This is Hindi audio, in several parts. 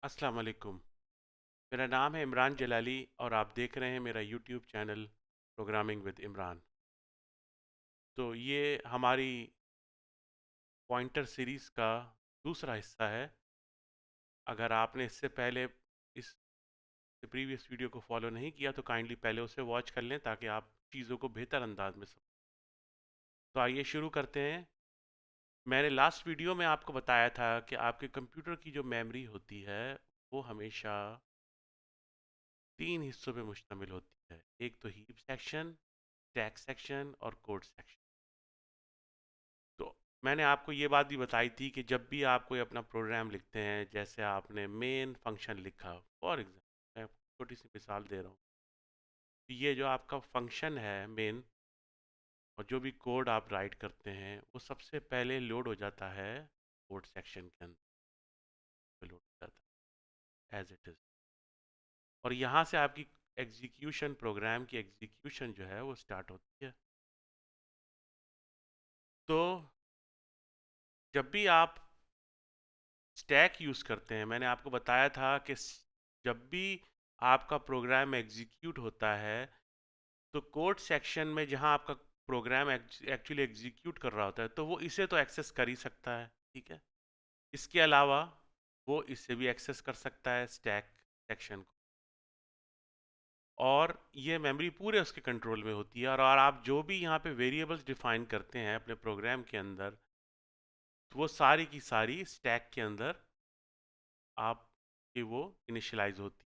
अस्सलाम वालेकुम। मेरा नाम है इमरान जलाली और आप देख रहे हैं मेरा YouTube channel programming with Imran. तो ये हमारी पॉइंटर सीरीज़ का दूसरा हिस्सा है। अगर आपने इससे पहले इस प्रीवियस वीडियो को फॉलो नहीं किया तो काइंडली पहले उसे वॉच कर लें ताकि आप चीज़ों को बेहतर अंदाज में समझ। तो आइए शुरू करते हैं। मैंने लास्ट वीडियो में आपको बताया था कि आपके कंप्यूटर की जो मेमोरी होती है वो हमेशा तीन हिस्सों में मुश्तमिल होती है। एक तो हीप सेक्शन, स्टैक सेक्शन और कोड सेक्शन। तो मैंने आपको ये बात भी बताई थी कि जब भी आप कोई अपना प्रोग्राम लिखते हैं, जैसे आपने मेन फंक्शन लिखा, फॉर एग्जाम्पल मैं छोटी सी मिसाल दे रहा हूँ। तो ये जो आपका फंक्शन है मेन, और जो भी कोड आप राइट करते हैं वो सबसे पहले लोड हो जाता है कोड सेक्शन के अंदर, लोड हो जाता है एज इट इज़। और यहाँ से आपकी एग्जीक्यूशन, प्रोग्राम की एग्जीक्यूशन जो है वो स्टार्ट होती है। तो जब भी आप स्टैक यूज़ करते हैं, मैंने आपको बताया था कि जब भी आपका प्रोग्राम एग्जीक्यूट होता है तो कोड सेक्शन में जहां आपका प्रोग्राम एक्चुअली एग्जीक्यूट कर रहा होता है तो वो इसे तो एक्सेस कर ही सकता है, ठीक है। इसके अलावा वो इसे भी एक्सेस कर सकता है, स्टैक सेक्शन को। और ये मेमोरी पूरे उसके कंट्रोल में होती है। और आप जो भी यहाँ पे वेरिएबल्स डिफाइन करते हैं अपने प्रोग्राम के अंदर, तो वो सारी की सारी स्टैक के अंदर आप कि वो इनिशियलाइज होती।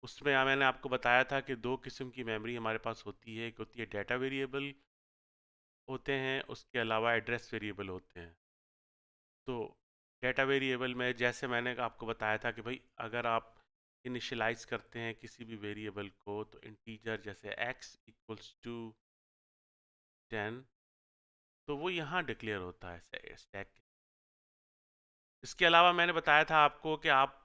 उसमें मैंने आपको बताया था कि दो किस्म की मेमोरी हमारे पास होती है। एक होती है डेटा वेरिएबल होते हैं, उसके अलावा एड्रेस वेरिएबल होते हैं। तो डेटा वेरिएबल में जैसे मैंने आपको बताया था कि भाई अगर आप इनिशियलाइज करते हैं किसी भी वेरिएबल को, तो इंटीजर जैसे x इक्वल्स टू 10, तो वो यहाँ डिक्लेयर होता है स्टैक। इसके अलावा मैंने बताया था आपको कि आप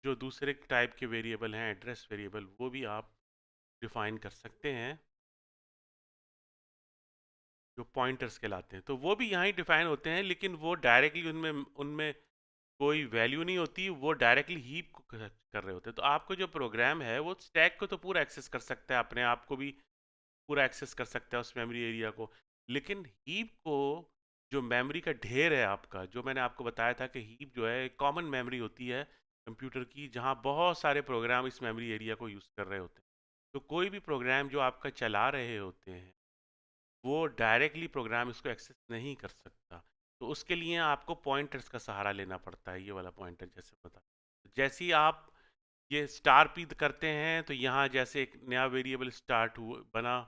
जो दूसरे टाइप के वेरिएबल हैं, एड्रेस वेरिएबल, वो भी आप डिफाइन कर सकते हैं, जो पॉइंटर्स कहलाते हैं। तो वो भी यहाँ ही डिफाइन होते हैं, लेकिन वो डायरेक्टली उनमें उनमें कोई वैल्यू नहीं होती, वो डायरेक्टली हीप को कर रहे होते हैं। तो आपको जो प्रोग्राम है वो स्टैक को तो पूरा एक्सेस कर सकता है, अपने आप को भी पूरा एक्सेस कर सकता है उस मेमोरी एरिया को। लेकिन हीप को, जो मेमोरी का ढेर है आपका, जो मैंने आपको बताया था कि हीप जो है कॉमन मेमोरी होती है कंप्यूटर की, जहाँ बहुत सारे प्रोग्राम इस मेमोरी एरिया को यूज़ कर रहे होते हैं। तो कोई भी प्रोग्राम जो आपका चला रहे होते हैं वो डायरेक्टली प्रोग्राम इसको एक्सेस नहीं कर सकता। तो उसके लिए आपको पॉइंटर्स का सहारा लेना पड़ता है। ये वाला पॉइंटर जैसे पता, जैसे ही आप ये स्टार पी करते हैं तो यहाँ जैसे एक नया वेरिएबल स्टार्ट हुआ, बना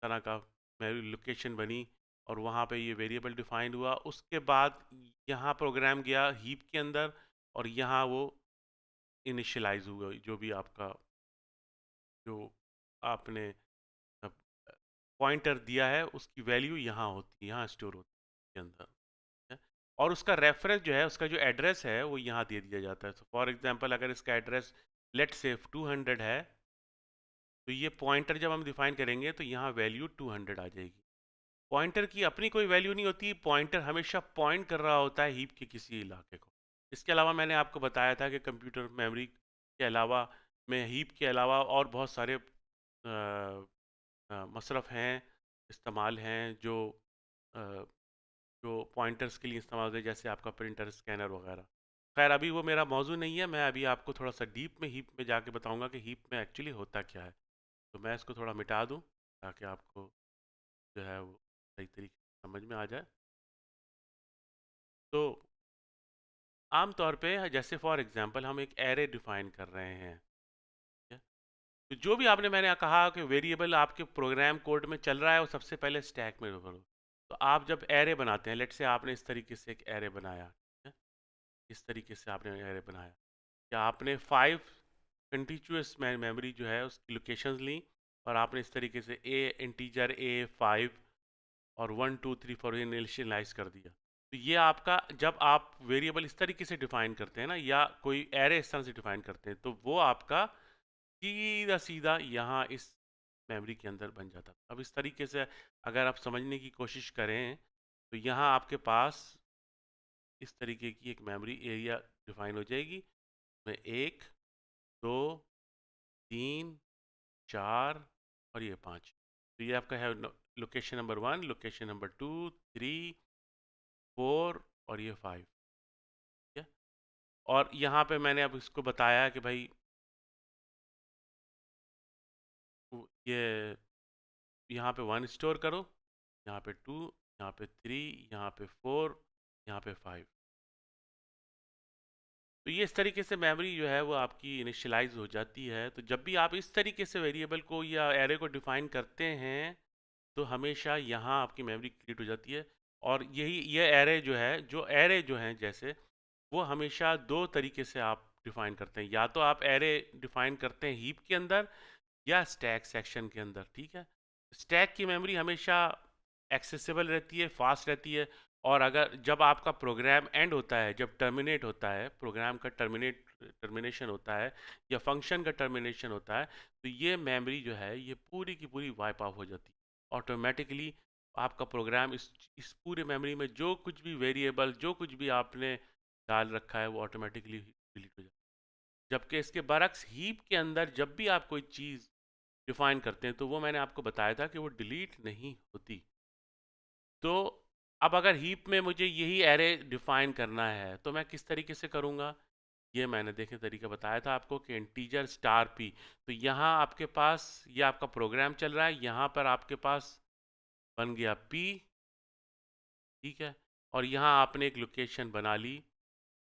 तरह का मेरी लोकेशन बनी, और वहाँ पे ये वेरिएबल डिफाइंड हुआ। उसके बाद यहाँ प्रोग्राम गया हीप के अंदर, और यहाँ वो इनिशियलाइज हुआ। जो भी आपका जो आपने पॉइंटर दिया है उसकी वैल्यू यहाँ होती है, यहाँ स्टोर होती है के अंदर, है? और उसका रेफरेंस जो है, उसका जो एड्रेस है वो यहाँ दे दिया जाता है। तो फॉर एग्जांपल अगर इसका एड्रेस लेट से 200 है, तो ये पॉइंटर जब हम डिफाइन करेंगे तो यहाँ वैल्यू 200 आ जाएगी। पॉइंटर की अपनी कोई वैल्यू नहीं होती, पॉइंटर हमेशा पॉइंट कर रहा होता है हीप के किसी इलाके को। इसके अलावा मैंने आपको बताया था कि कंप्यूटर मेमोरी के अलावा में हीप के अलावा और बहुत सारे मसरफ़ हैं, इस्तेमाल हैं, अ, जो पॉइंटर्स के लिए इस्तेमाल होते हैं, जैसे आपका प्रिंटर, स्कैनर वगैरह। खैर अभी वो मेरा मौजू नहीं है, मैं अभी आपको थोड़ा सा डीप में हीप में जाके बताऊंगा कि हीप में एक्चुअली होता क्या है। तो मैं इसको थोड़ा मिटा दूं ताकि आपको जो है वो सही तरीके से समझ में आ जाए। तो आम तौर पे जैसे फॉर एग्जांपल हम एक एरे डिफाइन कर रहे हैं, ठीक है? तो जो भी आपने, मैंने कहा कि वेरिएबल आपके प्रोग्राम कोड में चल रहा है वो सबसे पहले स्टैक में भरो। तो आप जब एरे बनाते हैं, लेट से आपने इस तरीके से एक एरे बनाया, ठीक है? इस तरीके से आपने एरे बनाया, कि आपने 5 कंटिन्यूअस मेमोरी जो है उसकी लोकेशंस ली, और आपने इस तरीके से ए इंटीजर ए 5 और 1 2 3 4 इनिशियलाइज कर दिया। तो ये आपका, जब आप वेरिएबल इस तरीके से डिफाइन करते हैं ना, या कोई एरे इस तरह से डिफाइन करते हैं, तो वो आपका सीधा सीधा यहाँ इस मेमोरी के अंदर बन जाता। अब इस तरीके से अगर आप समझने की कोशिश करें तो यहाँ आपके पास इस तरीके की एक मेमोरी एरिया डिफाइन हो जाएगी। में 1, 2, 3, 4 और ये 5। तो ये आपका है लोकेशन नंबर 1, लोकेशन नंबर 2, 3, 4 और ये 5। ठीक है। और यहाँ पे मैंने अब इसको बताया कि भाई ये यहाँ पे 1 स्टोर करो, यहाँ पे 2, यहाँ पे 3, यहाँ पे 4, यहाँ पे 5। तो ये इस तरीके से मेमोरी जो है वो आपकी इनिशियलाइज हो जाती है। तो जब भी आप इस तरीके से वेरिएबल को या एरे को डिफाइन करते हैं तो हमेशा यहाँ आपकी मेमोरी क्रिएट हो जाती है। और यही ये एरे जो हैं जैसे वो हमेशा दो तरीके से आप डिफाइन करते हैं। या तो आप एरे डिफाइन करते हैं हीप के अंदर या स्टैक सेक्शन के अंदर। ठीक है। स्टैक की मेमोरी हमेशा एक्सेसिबल रहती है, फास्ट रहती है। और अगर जब आपका प्रोग्राम एंड होता है, जब टर्मिनेट होता है, प्रोग्राम का टर्मिनेशन होता है या फंक्शन का टर्मिनेशन होता है, तो ये मेमोरी जो है ये पूरी की पूरी वाइप ऑफ हो जाती है ऑटोमेटिकली। आपका प्रोग्राम इस पूरे मेमोरी में जो कुछ भी वेरिएबल, जो कुछ भी आपने डाल रखा है वो ऑटोमेटिकली डिलीट हो जाता है। जबकि इसके बरक्स हीप के अंदर जब भी आप कोई चीज़ डिफाइन करते हैं तो वो मैंने आपको बताया था कि वो डिलीट नहीं होती। तो अब अगर हीप में मुझे यही एरे डिफाइन करना है तो मैं किस तरीके से करूँगा? ये मैंने देखे तरीका बताया था आपको कि इंटीजर स्टार पी। तो यहाँ आपके पास ये आपका प्रोग्राम चल रहा है, यहाँ पर आपके पास बन गया पी। ठीक है। और यहाँ आपने एक लोकेशन बना ली।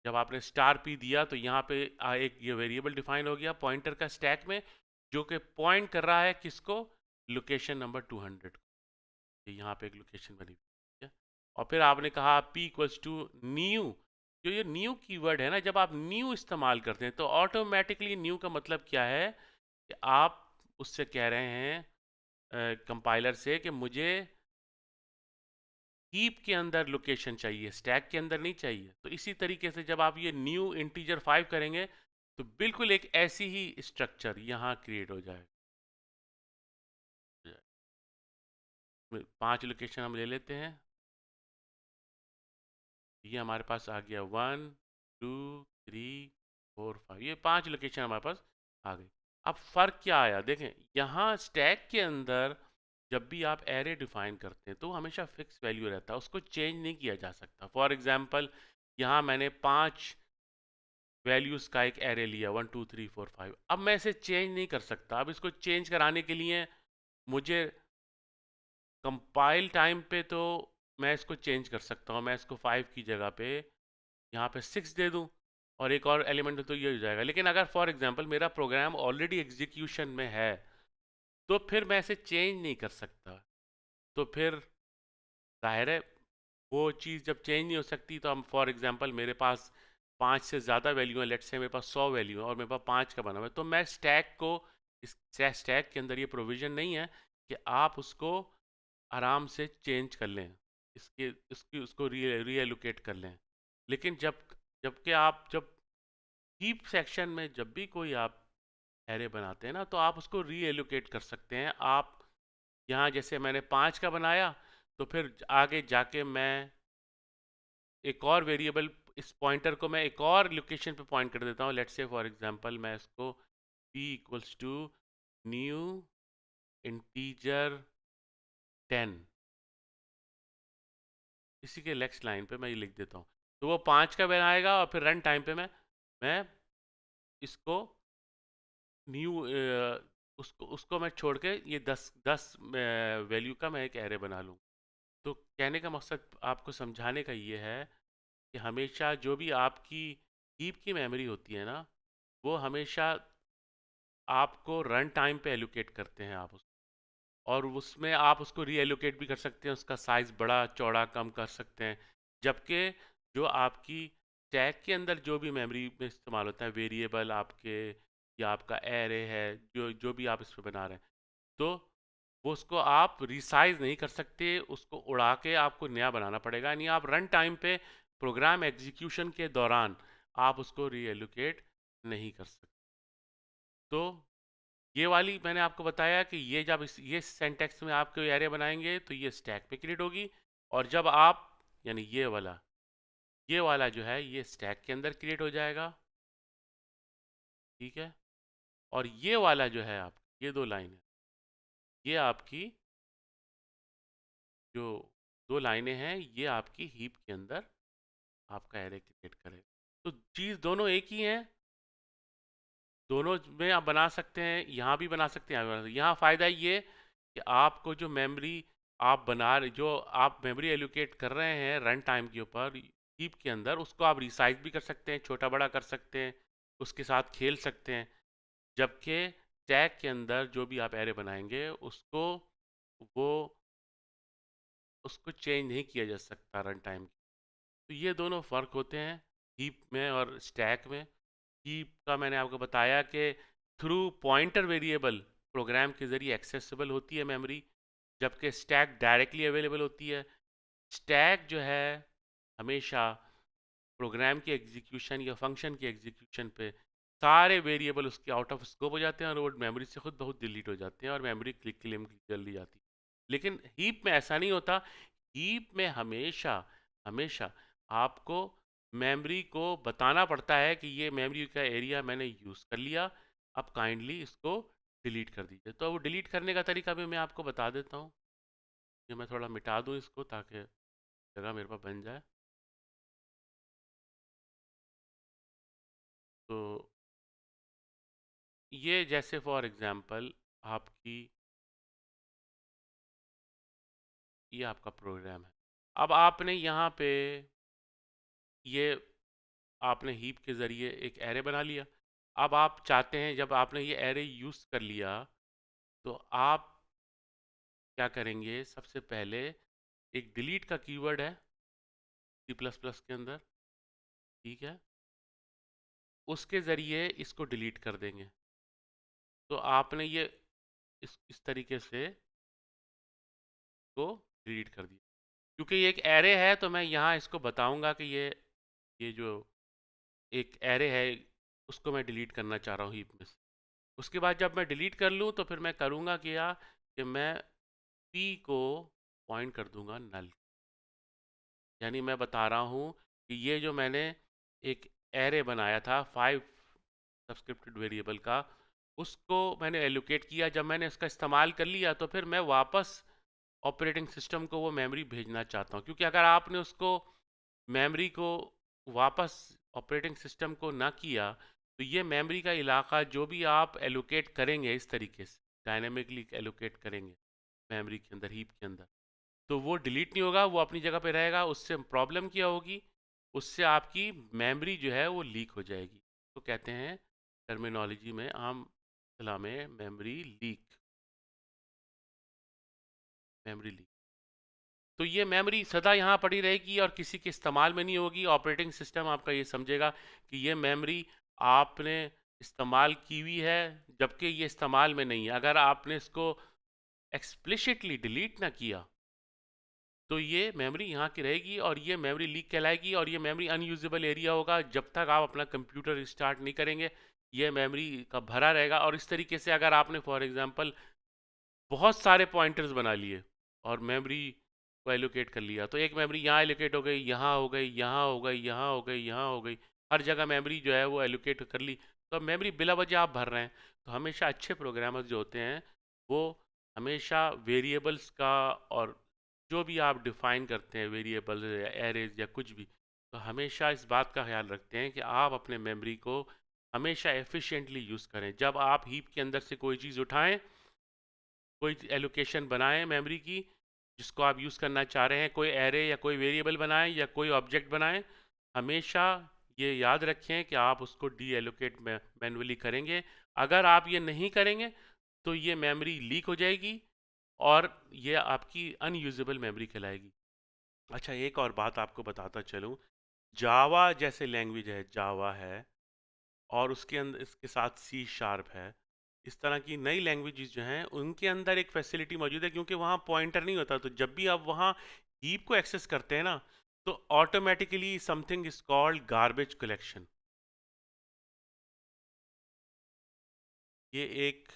जब आपने स्टार पी दिया तो यहाँ पे एक ये वेरिएबल डिफाइन हो गया पॉइंटर का स्टैक में, जो कि पॉइंट कर रहा है किसको? लोकेशन नंबर 200 को। यहाँ पे एक लोकेशन बनी हुई है। और फिर आपने कहा p इक्वल्स टू न्यू। जो ये न्यू कीवर्ड है ना, जब आप न्यू इस्तेमाल करते हैं तो ऑटोमेटिकली न्यू का मतलब क्या है कि आप उससे कह रहे हैं कंपाइलर से कि मुझे हीप के अंदर लोकेशन चाहिए, स्टैक के अंदर नहीं चाहिए। तो इसी तरीके से जब आप ये न्यू इंटीजर 5 करेंगे तो बिल्कुल एक ऐसी ही स्ट्रक्चर यहाँ क्रिएट हो जाएगा। 5 लोकेशन हम ले लेते हैं। ये हमारे पास आ गया 1, 2, 3, 4, 5। ये 5 लोकेशन हमारे पास आ गई। अब फ़र्क क्या आया देखें, यहाँ स्टैक के अंदर जब भी आप एरे डिफाइन करते हैं तो हमेशा फिक्स वैल्यू रहता है, उसको चेंज नहीं किया जा सकता। फॉर एग्जांपल यहाँ मैंने 5 वैल्यूज़ का एक एरे लिया 1, 2, 3, 4, 5। अब मैं इसे चेंज नहीं कर सकता। अब इसको चेंज कराने के लिए मुझे कंपाइल टाइम पे तो मैं इसको चेंज कर सकता हूँ। मैं इसको 5 की जगह पे यहाँ पे 6 दे दूँ और एक और एलिमेंट तो ये हो जाएगा। लेकिन अगर फॉर एग्जांपल मेरा प्रोग्राम ऑलरेडी एग्जीक्यूशन में है तो फिर मैं इसे चेंज नहीं कर सकता। तो फिर जाहिर है वो चीज़ जब चेंज नहीं हो सकती तो हम फॉर एग्जांपल मेरे पास 5 से ज़्यादा वैल्यू है, लेट्स से मेरे पास 100 वैल्यू है और मेरे पास 5 का बना हुआ है, तो मैं स्टैक को, इस स्टैक के अंदर ये प्रोविज़न नहीं है कि आप उसको आराम से चेंज कर लें, इसके इसकी उसको रीएलोकेट कर लें। लेकिन जबकि आप जब हीप सेक्शन में जब भी कोई आप एरे बनाते हैं ना तो आप उसको रीएलोकेट कर सकते हैं। आप यहाँ जैसे मैंने 5 का बनाया तो फिर आगे जाके मैं एक और वेरिएबल, इस पॉइंटर को मैं एक और लोकेशन पे पॉइंट कर देता हूँ। लेट्स से फॉर एग्जांपल मैं इसको p equals to new integer 10, इसी के नेक्स्ट लाइन पे मैं ये लिख देता हूँ। तो वो 5 का बनाएगा और फिर रन टाइम पे मैं इसको न्यू उसको उसको मैं छोड़ के ये 10 वैल्यू का मैं एक एरे बना लूँ। तो कहने का मकसद आपको समझाने का ये है कि हमेशा जो भी आपकी हीप की मेमोरी होती है ना, वो हमेशा आपको रन टाइम पे एलोकेट करते हैं आप उसको। और उसमें आप उसको रीएलोकेट भी कर सकते हैं, उसका साइज़ बड़ा चौड़ा कम कर सकते हैं। जबकि जो आपकी स्टैक के अंदर जो भी मेमोरी में इस्तेमाल होता है, वेरिएबल आपके या आपका एरे है, जो जो भी आप इस पे बना रहे हैं, तो वो उसको आप रिसाइज नहीं कर सकते, उसको उड़ा के आपको नया बनाना पड़ेगा। यानी आप रन टाइम पे प्रोग्राम एग्जीक्यूशन के दौरान आप उसको रीएलोकेट नहीं कर सकते। तो ये वाली मैंने आपको बताया कि ये जब ये सेंटेक्स में आप कोई एरे बनाएंगे तो ये स्टैक पे क्रिएट होगी। और जब आप, यानी ये वाला ये वाला जो है ये स्टैक के अंदर क्रिएट हो जाएगा, ठीक है। और ये वाला जो है आप, ये दो लाइन है, ये आपकी जो दो लाइनें हैं ये आपकी हीप के अंदर आपका एरे क्रिएट करेगा। तो चीज़ दोनों एक ही है, दोनों में आप बना सकते हैं, यहाँ भी बना सकते हैं, यहाँ भी बना सकते हैं। यहाँ फ़ायदा ये कि आपको जो मेमोरी आप बना रहे, जो आप मेमोरी एलोकेट कर रहे हैं रन टाइम के ऊपर हीप के अंदर, उसको आप रिसाइज भी कर सकते हैं, छोटा बड़ा कर सकते हैं, उसके साथ खेल सकते हैं। जबकि स्टैक के अंदर जो भी आप एरे बनाएंगे उसको वो उसको चेंज नहीं किया जा सकता रन टाइम। तो ये दोनों फ़र्क होते हैं हीप में और स्टैक में। हीप का मैंने आपको बताया कि थ्रू पॉइंटर वेरिएबल प्रोग्राम के ज़रिए एक्सेसिबल होती है मेमोरी, जबकि स्टैक डायरेक्टली अवेलेबल होती है। स्टैक जो है हमेशा प्रोग्राम की एग्जीक्यूशन या फंक्शन की एग्जीक्यूशन पे सारे वेरिएबल उसके आउट ऑफ स्कोप हो जाते हैं और वो मेमोरी से खुद बहुत डिलीट हो जाते हैं और मेमोरी क्लेम कर ली जाती है। लेकिन हीप में ऐसा नहीं होता। हीप में हमेशा हमेशा आपको मेमोरी को बताना पड़ता है कि ये मेमोरी का एरिया मैंने यूज़ कर लिया, अब काइंडली इसको डिलीट कर दीजिए। तो वो डिलीट करने का तरीका भी मैं आपको बता देता हूँ। ये मैं थोड़ा मिटा दूँ इसको ताकि जगह मेरे पास बन जाए। तो ये जैसे फॉर एग्जांपल आपकी ये आपका प्रोग्राम है। अब आपने यहाँ पे ये आपने हीप के ज़रिए एक एरे बना लिया। अब आप चाहते हैं जब आपने ये एरे यूज़ कर लिया तो आप क्या करेंगे, सबसे पहले एक डिलीट का कीवर्ड है सी प्लस प्लस के अंदर, ठीक है, उसके ज़रिए इसको डिलीट कर देंगे। तो आपने ये इस तरीके से को डिलीट कर दिया। क्योंकि ये एक एरे है तो मैं यहाँ इसको बताऊंगा कि ये जो एक एरे है उसको मैं डिलीट करना चाह रहा हूँ हीप में से। उसके बाद जब मैं डिलीट कर लूँ तो फिर मैं करूँगा क्या कि मैं p को पॉइंट कर दूंगा नल। यानी मैं बता रहा हूँ कि ये जो मैंने एक एरे बनाया था 5 सब्सक्रिप्टेड वेरिएबल का, उसको मैंने एलोकेट किया। जब मैंने इसका इस्तेमाल कर लिया तो फिर मैं वापस ऑपरेटिंग सिस्टम को वो मेमोरी भेजना चाहता हूँ। क्योंकि अगर आपने उसको मेमोरी को वापस ऑपरेटिंग सिस्टम को ना किया तो ये मेमोरी का इलाका जो भी आप एलोकेट करेंगे इस तरीके से डायनेमिकली एलोकेट करेंगे मेमोरी के अंदर हीप के अंदर, तो वो डिलीट नहीं होगा, वो अपनी जगह पे रहेगा। उससे प्रॉब्लम क्या होगी, उससे आपकी मेमोरी जो है वो लीक हो जाएगी। तो कहते हैं टर्मिनोलॉजी में, आम सलाह में, मेमोरी लीक। तो ये मेमोरी सदा यहाँ पड़ी रहेगी और किसी के इस्तेमाल में नहीं होगी। ऑपरेटिंग सिस्टम आपका ये समझेगा कि ये मेमोरी आपने इस्तेमाल की हुई है, जबकि ये इस्तेमाल में नहीं है। अगर आपने इसको एक्सप्लिसिटली डिलीट ना किया तो ये मेमोरी यहाँ की रहेगी और ये मेमोरी लीक कहलाएगी और ये मेमोरी अनयूजेबल एरिया होगा। जब तक आप अपना कंप्यूटर स्टार्ट नहीं करेंगे ये मेमोरी का भरा रहेगा। और इस तरीके से अगर आपने फॉर एग्जांपल बहुत सारे पॉइंटर्स बना लिए और मेमोरी को एलोकेट कर लिया, तो एक मेमोरी यहाँ एलोकेट हो गई, यहाँ हो गई, यहाँ हो गई, यहाँ हो गई, यहाँ हो गई, हर जगह मेमोरी जो है वो एलोकेट कर ली, तो मेमोरी बिला वजह आप भर रहे हैं। तो हमेशा अच्छे प्रोग्रामर्स जो होते हैं वो हमेशा वेरिएबल्स का और जो भी आप डिफाइन करते हैं वेरिएबल या एरेज या कुछ भी, तो हमेशा इस बात का ख्याल रखते हैं कि आप अपने मेमोरी को हमेशा एफिशिएंटली यूज़ करें। जब आप हीप के अंदर से कोई चीज़ उठाएं, कोई एलोकेशन बनाएं मेमोरी की जिसको आप यूज़ करना चाह रहे हैं, कोई एरे या कोई वेरिएबल बनाएं या कोई ऑब्जेक्ट बनाएं, हमेशा ये याद रखें कि आप उसको डी एलोकेट मैनुअली करेंगे। अगर आप ये नहीं करेंगे तो ये मेमोरी लीक हो जाएगी और ये आपकी अनयूजेबल मेमोरी कहलाएगी। अच्छा, एक और बात आपको बताता चलूँ, जावा जैसे लैंग्वेज है, जावा है और उसके अंदर इसके साथ सी शार्प है, इस तरह की नई लैंग्वेजेस जो हैं उनके अंदर एक फैसिलिटी मौजूद है। क्योंकि वहाँ पॉइंटर नहीं होता, तो जब भी आप वहाँ हीप को एक्सेस करते हैं ना तो automatically something is called garbage collection. ये एक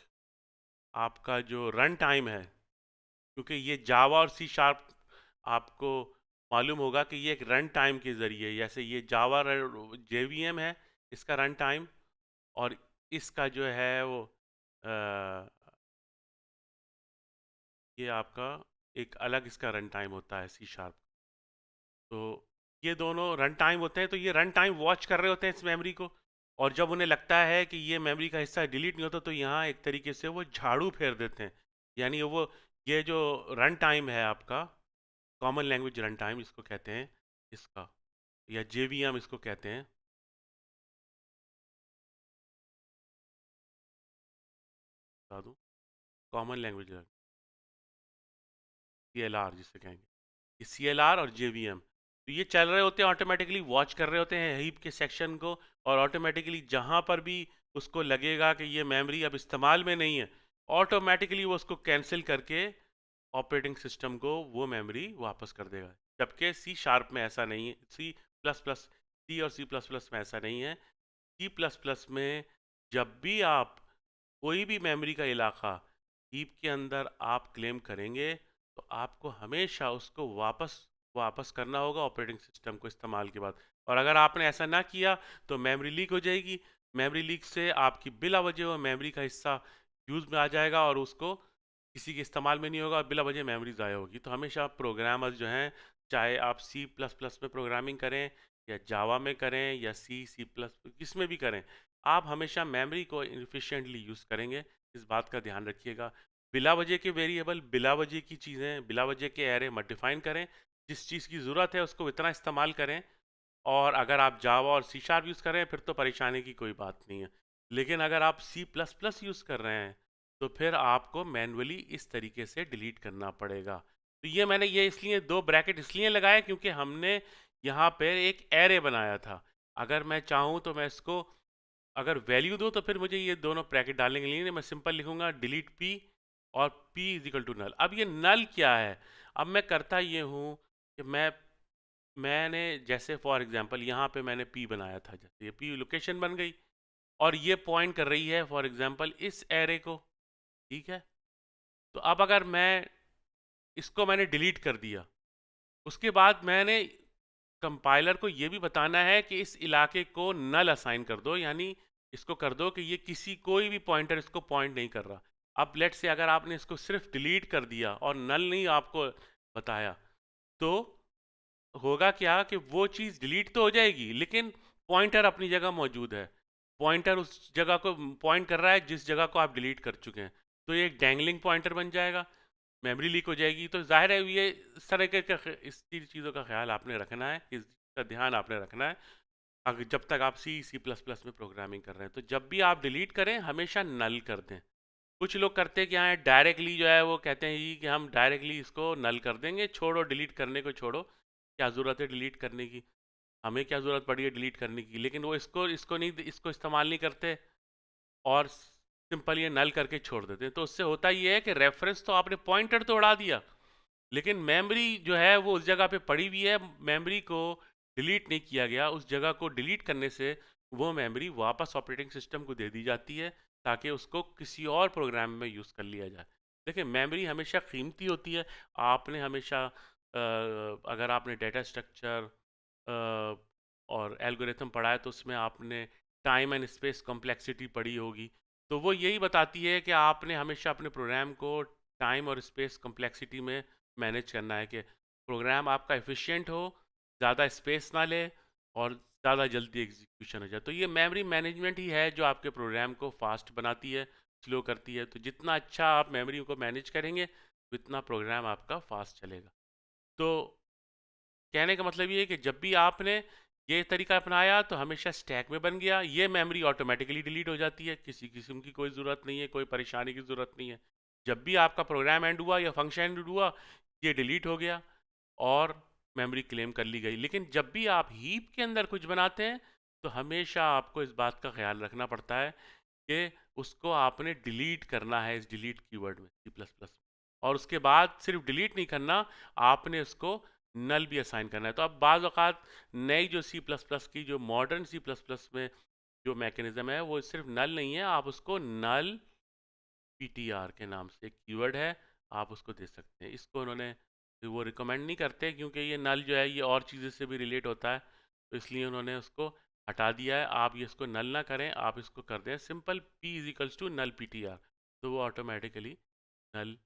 आपका जो रन टाइम है, क्योंकि ये जावा और सी शार्प आपको मालूम होगा कि ये एक रन टाइम के ज़रिए, जैसे ये जावा जेवीएम है, इसका रन टाइम, और इसका जो है वो अ, ये आपका एक अलग इसका रन टाइम होता है सी शार्प। तो ये दोनों रन टाइम होते हैं, तो ये रन टाइम वॉच कर रहे होते हैं इस मेमोरी को, और जब उन्हें लगता है कि ये मेमोरी का हिस्सा डिलीट नहीं होता तो यहाँ एक तरीके से वो झाड़ू फेर देते हैं। यानी वो ये जो रन टाइम है आपका, कॉमन लैंग्वेज रन टाइम इसको कहते हैं, इसका, या जेवीएम इसको कहते हैं, बता दूँ, कॉमन लैंग्वेज सीएलआर जिसे कहेंगे, ये सीएलआर और जेवीएम, तो ये चल रहे होते हैं, ऑटोमेटिकली वॉच कर रहे होते हैं हीप के सेक्शन को, और ऑटोमेटिकली जहाँ पर भी उसको लगेगा कि ये मेमोरी अब इस्तेमाल में नहीं है, ऑटोमेटिकली वो उसको कैंसिल करके ऑपरेटिंग सिस्टम को वो मेमोरी वापस कर देगा। जबकि सी शार्प में ऐसा नहीं है, सी प्लस प्लस, सी और सी प्लस प्लस में ऐसा नहीं है। सी प्लस प्लस में जब भी आप कोई भी मेमोरी का इलाका हीप के अंदर आप क्लेम करेंगे, तो आपको हमेशा उसको वापस वापस करना होगा ऑपरेटिंग सिस्टम को इस्तेमाल के बाद। और अगर आपने ऐसा ना किया तो मेमोरी लीक हो जाएगी। मेमोरी लीक से आपकी बिला वजह वो मेमोरी का हिस्सा यूज़ में आ जाएगा और उसको किसी के इस्तेमाल में नहीं होगा और बिला वजह मेमोरी ज़ाया होगी। तो हमेशा प्रोग्रामर्स जो हैं, चाहे आप सी प्लस प्लस में प्रोग्रामिंग करें या जावा में करें या सी प्लस किस में भी करें, आप हमेशा मेमोरी को इफ़िशिएंटली यूज़ करेंगे, इस बात का ध्यान रखिएगा। बिला वजह के वेरिएबल, बिला वजह की चीज़ें, बिला वजह के एरे मत डिफाइन करें। जिस चीज़ की ज़रूरत है उसको इतना इस्तेमाल करें। और अगर आप जावा और सी शार्प यूज़ कर रहे हैं फिर तो परेशानी की कोई बात नहीं है। लेकिन अगर आप सी प्लस प्लस यूज़ कर रहे हैं तो फिर आपको मैन्युअली इस तरीके से डिलीट करना पड़ेगा। तो ये मैंने ये इसलिए दो ब्रैकेट इसलिए लगाए क्योंकि हमने यहाँ पे एक एरे बनाया था। अगर मैं चाहूँ तो मैं इसको अगर वैल्यू दूँ तो फिर मुझे ये दोनों ब्रैकेट डालने के लिए नहीं, मैं सिंपल लिखूंगा डिलीट पी और P is equal to null. अब ये नल क्या है? अब मैं करता ये हूँ कि मैंने जैसे फॉर एग्जांपल यहाँ पे मैंने पी बनाया था, जैसे ये पी लोकेशन बन गई और ये पॉइंट कर रही है फॉर एग्जांपल इस एरे को, ठीक है। तो अब अगर मैं इसको मैंने डिलीट कर दिया, उसके बाद मैंने कंपाइलर को ये भी बताना है कि इस इलाके को नल असाइन कर दो, यानी इसको कर दो कि ये किसी कोई भी पॉइंटर इसको पॉइंट नहीं कर रहा। अब लेट से अगर आपने इसको सिर्फ डिलीट कर दिया और नल नहीं आपको बताया, तो होगा क्या कि वो चीज़ डिलीट तो हो जाएगी लेकिन पॉइंटर अपनी जगह मौजूद है। पॉइंटर उस जगह को पॉइंट कर रहा है जिस जगह को आप डिलीट कर चुके हैं। तो ये एक डैंगलिंग पॉइंटर बन जाएगा, मेमोरी लीक हो जाएगी। तो जाहिर है ये इस तरह के इस चीज़ों का ख्याल आपने रखना है, इसका ध्यान आपने रखना है अगर जब तक आप सी प्लस प्लस में प्रोग्रामिंग कर रहे हैं। तो जब भी आप डिलीट करें हमेशा नल कर दें। कुछ लोग करते हैं कि हाँ डायरेक्टली जो है वो कहते हैं कि हम डायरेक्टली इसको नल कर देंगे, छोड़ो डिलीट करने को छोड़ो, क्या ज़रूरत है डिलीट करने की, हमें क्या ज़रूरत पड़ी है डिलीट करने की। लेकिन वो इसको इसको नहीं, इसको इस्तेमाल नहीं करते और सिंपल ये नल करके छोड़ देते हैं। तो उससे होता ये है कि रेफरेंस तो आपने पॉइंटर तो उड़ा दिया लेकिन मेमोरी जो है वो उस जगह पे पड़ी हुई है, मेमोरी को डिलीट नहीं किया गया। उस जगह को डिलीट करने से वो मेमोरी वापस ऑपरेटिंग सिस्टम को दे दी जाती है ताकि उसको किसी और प्रोग्राम में यूज़ कर लिया जाए। देखिए मेमोरी हमेशा कीमती होती है। आपने हमेशा अगर आपने डेटा स्ट्रक्चर और एल्गोरिथम पढ़ा है तो उसमें आपने टाइम एंड स्पेस कॉम्प्लेक्सिटी पढ़ी होगी। तो वो यही बताती है कि आपने हमेशा अपने प्रोग्राम को टाइम और स्पेस कॉम्प्लेक्सिटी में मैनेज करना है कि प्रोग्राम आपका एफिशिएंट हो, ज़्यादा स्पेस ना ले और ज़्यादा जल्दी एग्जीक्यूशन हो जाए। तो ये मेमोरी मैनेजमेंट ही है जो आपके प्रोग्राम को फास्ट बनाती है, स्लो करती है। तो जितना अच्छा आप मेमोरी को मैनेज करेंगे उतना प्रोग्राम आपका फास्ट चलेगा। तो कहने का मतलब ये है कि जब भी आपने ये तरीका अपनाया तो हमेशा स्टैक में बन गया, ये मेमोरी ऑटोमेटिकली डिलीट हो जाती है, किसी किस्म की कोई ज़रूरत नहीं है, कोई परेशानी की ज़रूरत नहीं है। जब भी आपका प्रोग्राम एंड हुआ या फंक्शन एंड हुआ, ये डिलीट हो गया और मेमोरी क्लेम कर ली गई। लेकिन जब भी आप हीप के अंदर कुछ बनाते हैं तो हमेशा आपको इस बात का ख्याल रखना पड़ता है कि उसको आपने डिलीट करना है इस डिलीट कीवर्ड में सी प्लस प्लस, और उसके बाद सिर्फ डिलीट नहीं करना, आपने उसको नल भी असाइन करना है। तो अब बाज़ औक़ात नई जो सी प्लस प्लस की जो मॉडर्न सी प्लस प्लस में जो मैकेनिज़्म है वो सिर्फ नल नहीं है, आप उसको नल पीटीआर के नाम से एक कीवर्ड है, आप उसको दे सकते हैं। इसको उन्होंने तो वो रिकमेंड नहीं करते क्योंकि ये नल जो है ये और चीज़ों से भी रिलेट होता है, तो इसलिए उन्होंने उसको हटा दिया है। आप ये इसको नल ना करें, आप इसको कर दें simple p is equals to null ptr, तो वो ऑटोमेटिकली नल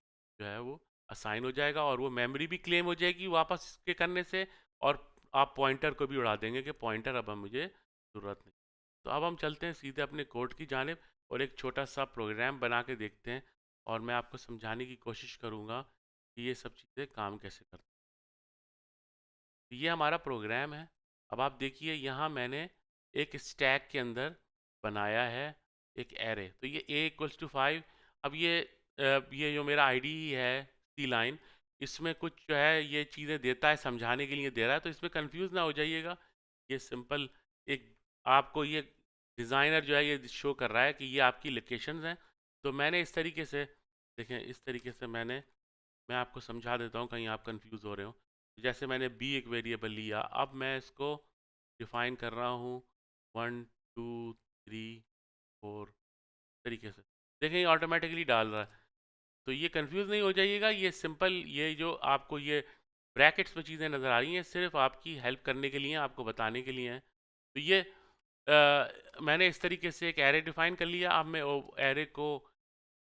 जो है वो असाइन हो जाएगा और वो मेमोरी भी क्लेम हो जाएगी वापस इसके करने से, और आप पॉइंटर को भी उड़ा देंगे कि पॉइंटर अब मुझे ज़रूरत नहीं। तो अब हम चलते हैं सीधे अपने कोड की जानिब और एक छोटा सा प्रोग्राम बना के देखते हैं, और मैं आपको समझाने की कोशिश करूँगा कि ये सब चीज़ें काम कैसे करती हैं। ये हमारा प्रोग्राम है। अब आप देखिए यहाँ मैंने एक स्टैक के अंदर बनाया है एक एरे, तो ये a=5। अब ये जो मेरा आईडी है सी लाइन, इसमें कुछ जो है ये चीज़ें देता है, समझाने के लिए दे रहा है, तो इसमें कंफ्यूज ना हो जाइएगा। ये सिंपल एक आपको ये डिज़ाइनर जो है ये शो कर रहा है कि ये आपकी लोकेशंस हैं। तो मैंने इस तरीके से, देखें इस तरीके से मैं आपको समझा देता हूँ कहीं आप कंफ्यूज हो रहे हो। जैसे मैंने b एक वेरिएबल लिया, अब मैं इसको डिफाइन कर रहा हूँ 1 2 3 4 तरीके से, देखें ये ऑटोमेटिकली डाल रहा है। तो ये कंफ्यूज नहीं हो जाइएगा, ये सिंपल ये जो आपको ये ब्रैकेट्स में चीज़ें नज़र आ रही हैं सिर्फ आपकी हेल्प करने के लिए, आपको बताने के लिए हैं। तो ये मैंने इस तरीके से एक एरे डिफाइन कर लिया। अब मैं एरे को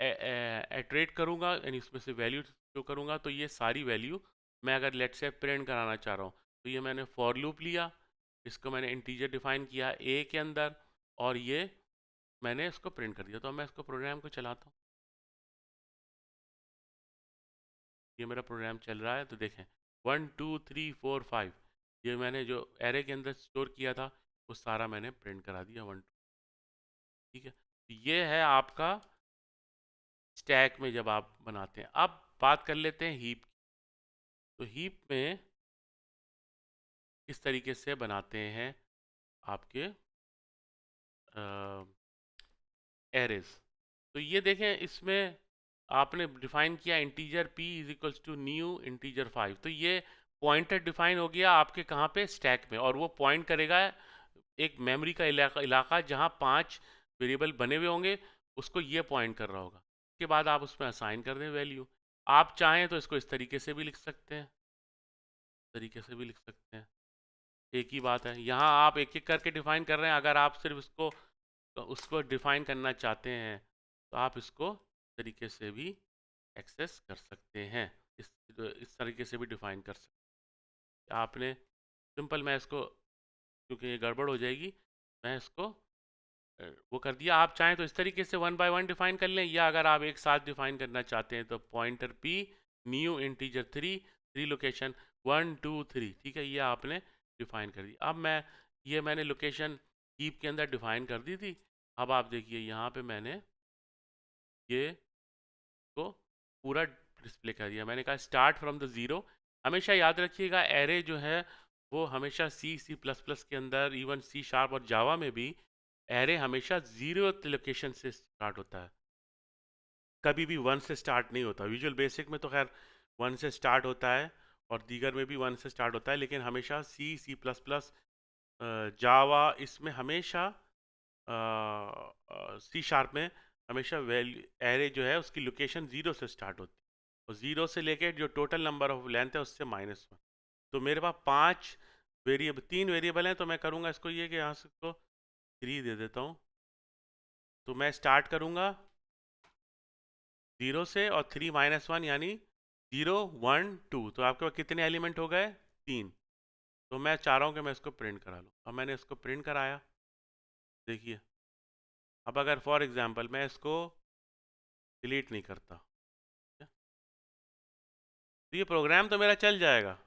एट्रेट करूँगा, यानी इसमें से वैल्यू शो करूँगा। तो ये सारी वैल्यू मैं अगर लेट से प्रिंट कराना चाह रहा हूँ, तो ये मैंने फॉर लूप लिया, इसको मैंने इंटीजर डिफाइन किया ए के अंदर, और ये मैंने इसको प्रिंट कर दिया। तो अब मैं इसको प्रोग्राम को चलाता हूँ, ये मेरा प्रोग्राम चल रहा है। तो देखें 1 2 3 4 5 ये मैंने जो एरे के अंदर स्टोर किया था वो सारा मैंने प्रिंट करा दिया 1 2। ठीक है, तो ये है आपका स्टैक में जब आप बनाते हैं। अब बात कर लेते हैं हीप। तो हीप में किस तरीके से बनाते हैं आपके एरेज। तो ये देखें इसमें आपने डिफाइन किया integer p is equals to new integer 5। तो ये पॉइंटर डिफाइन हो गया आपके कहाँ पे, स्टैक में, और वो पॉइंट करेगा एक मेमोरी का इलाका जहाँ 5 वेरिएबल बने हुए होंगे, उसको ये पॉइंट कर रहा होगा। उसके बाद आप उसमें असाइन कर दें वैल्यू। आप चाहें तो इसको इस तरीके से भी लिख सकते हैं, तरीके से भी लिख सकते हैं, एक ही बात है। यहाँ आप एक एक करके डिफाइन कर रहे हैं, अगर आप सिर्फ उसको डिफाइन करना चाहते हैं तो आप इसको तरीके से भी एक्सेस कर सकते हैं, इस तरीके से भी डिफाइन कर सकते हैं आपने। सिंपल मैं इसको, क्योंकि ये गड़बड़ हो जाएगी, मैं इसको वो कर दिया। आप चाहें तो इस तरीके से 1 बाय 1 डिफाइन कर लें, या अगर आप एक साथ डिफाइन करना चाहते हैं तो pointer p new integer 3 location 1 2 3। ठीक है, ये आपने डिफाइन कर दी। अब मैंने लोकेशन हीप के अंदर डिफाइन कर दी थी। अब आप देखिए यहाँ पे मैंने ये को पूरा डिस्प्ले कर दिया। मैंने कहा स्टार्ट फ्रॉम द ज़ीरो। हमेशा याद रखिएगा एरे जो है वो हमेशा C++ के अंदर, इवन C# और जावा में भी एरे हमेशा 0th लोकेशन से स्टार्ट होता है, कभी भी 1 से स्टार्ट नहीं होता। विजुअल बेसिक में तो खैर 1 से स्टार्ट होता है और दीगर में भी 1 से स्टार्ट होता है, लेकिन हमेशा C++, जावा, इसमें हमेशा C# में हमेशा वैल्यू एरे जो है उसकी लोकेशन 0 से स्टार्ट होती है, और 0 से लेके जो टोटल नंबर ऑफ लेंथ है उससे -1। तो मेरे पास 3 वेरिएबल हैं, तो मैं करूँगा इसको ये कि यहाँ से इसको 3 दे देता हूँ। तो मैं स्टार्ट करूँगा 0 से, और 3 -1 यानी 0 1 2। तो आपके पास कितने एलिमेंट हो गए, 3। तो मैं चाह रहा हूँ कि मैं इसको प्रिंट करा लूँ। अब मैंने इसको प्रिंट कराया, देखिए। अब अगर फॉर एग्जांपल मैं इसको डिलीट नहीं करता, तो ये प्रोग्राम तो मेरा चल जाएगा।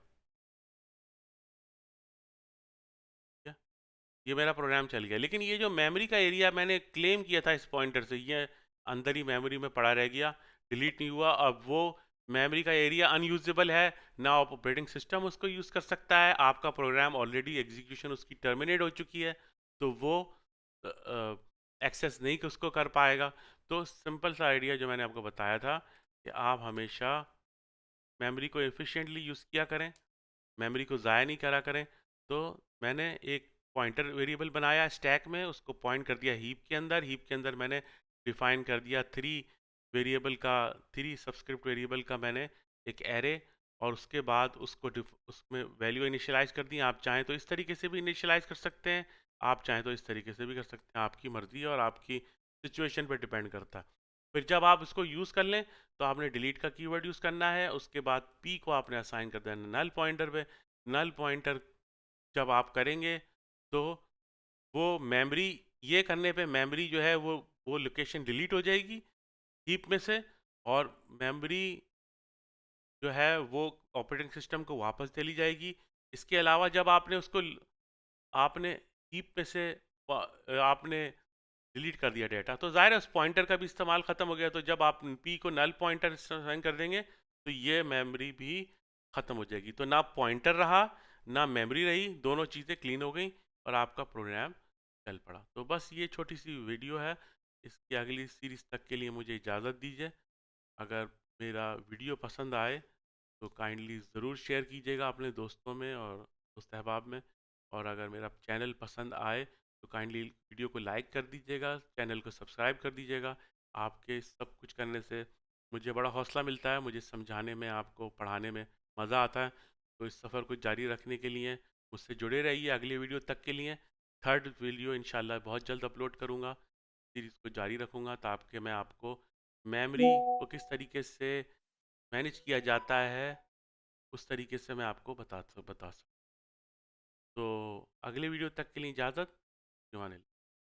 ये मेरा प्रोग्राम चल गया, लेकिन ये जो मेमोरी का एरिया मैंने क्लेम किया था इस पॉइंटर से, ये अंदर ही मेमोरी में पड़ा रह गया, डिलीट नहीं हुआ। अब वो मेमोरी का एरिया अनयूजेबल है ना, ऑपरेटिंग सिस्टम उसको यूज़ कर सकता है, आपका प्रोग्राम ऑलरेडी एग्जीक्यूशन उसकी टर्मिनेट हो चुकी है, तो वो एक्सेस नहीं उसको कर पाएगा। तो सिंपल सा आइडिया जो मैंने आपको बताया था कि आप हमेशा मेमोरी को एफिशिएंटली यूज़ किया करें, मेमोरी को ज़ाया नहीं करा करें। तो मैंने एक पॉइंटर वेरिएबल बनाया स्टैक में, उसको पॉइंट कर दिया हीप के अंदर। हीप के अंदर मैंने डिफाइन कर दिया 3 वेरिएबल का, 3 सब्सक्रिप्ट वेरिएबल का मैंने एक एरे और उसके बाद उसमें वैल्यू इनिशियलाइज़ कर दी। आप चाहें तो इस तरीके से भी इनिशियलाइज़ कर सकते हैं, आप चाहें तो इस तरीके से भी कर सकते हैं, आपकी मर्ज़ी है और आपकी सिचुएशन पे डिपेंड करता है। फिर जब आप इसको यूज़ कर लें, तो आपने डिलीट का कीवर्ड यूज़ करना है, उसके बाद p को आपने असाइन कर देना नल पॉइंटर पे। नल पॉइंटर जब आप करेंगे, तो वो मेमोरी, ये करने पे मेमोरी जो है वो लोकेशन डिलीट हो जाएगी हीप में से, और मेमोरी जो है वो ऑपरेटिंग सिस्टम को वापस चली जाएगी। इसके अलावा जब आपने उसको आपने हीप में से आपने डिलीट कर दिया डाटा, तो ज़ाहिर है उस पॉइंटर का भी इस्तेमाल ख़त्म हो गया। तो जब आप पी को नल पॉइंटर असाइन कर देंगे, तो ये मेमोरी भी ख़त्म हो जाएगी। तो ना पॉइंटर रहा, ना मेमोरी रही, दोनों चीज़ें क्लीन हो गई और आपका प्रोग्राम चल पड़ा। तो बस ये छोटी सी वीडियो है। इसकी अगली सीरीज़ तक के लिए मुझे इजाज़त दीजिए। अगर मेरा वीडियो पसंद आए तो काइंडली ज़रूर शेयर कीजिएगा अपने दोस्तों में और दोस्त अहबाब में। और अगर मेरा चैनल पसंद आए तो काइंडली वीडियो को लाइक कर दीजिएगा, चैनल को सब्सक्राइब कर दीजिएगा। आपके सब कुछ करने से मुझे बड़ा हौसला मिलता है, मुझे समझाने में, आपको पढ़ाने में मज़ा आता है। तो इस सफ़र को जारी रखने के लिए मुझसे जुड़े रहिए अगले वीडियो तक के लिए। थर्ड वीडियो इंशाल्लाह बहुत जल्द अपलोड करूँगा। सीरीज़ को जारी रखूँगा ताकि मैं आपको मेमोरी को किस तरीके से मैनेज किया जाता है, उस तरीके से मैं आपको बता सकूँ। तो अगले वीडियो तक के लिए इजाज़त।